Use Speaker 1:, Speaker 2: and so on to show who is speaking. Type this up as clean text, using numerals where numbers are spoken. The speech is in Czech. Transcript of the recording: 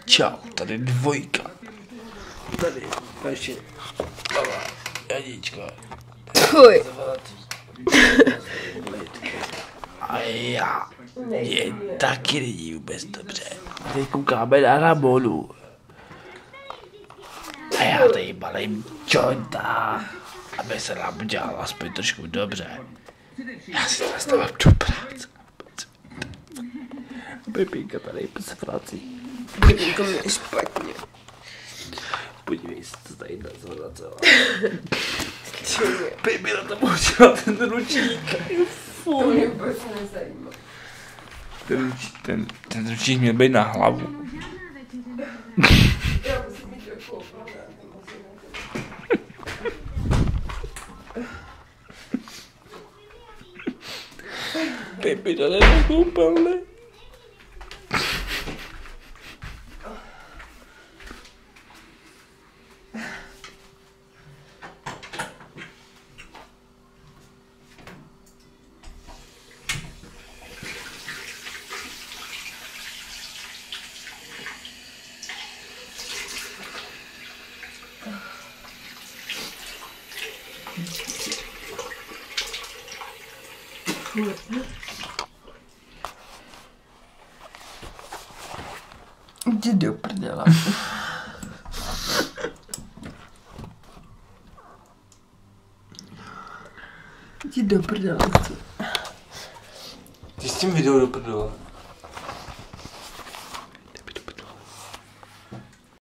Speaker 1: Čau, tady dvojka. Tady, ještě. Jadičko.
Speaker 2: Fuj.
Speaker 1: A já. Je taky není vůbec dobře. Teď koukáme na Ramonu. A já tady balím jointa, aby se nám udělalo aspoň trošku dobře. Já si nastavám tu práci. Pepinka tady se vrací.
Speaker 2: Pepinko mě je špatně.
Speaker 1: Podívej se, co tady nazvala celá.
Speaker 2: Čumě.
Speaker 1: Baby na to udělal ten ručník.
Speaker 2: To mě vůbec nezajímá.
Speaker 1: Ten ručník měl být na hlavu.
Speaker 2: Já musím být do koupelny.
Speaker 1: Baby to jde do koupelny.
Speaker 2: Jdi do prdela. Jdi do prdela.
Speaker 1: Ty s tím video do prdela.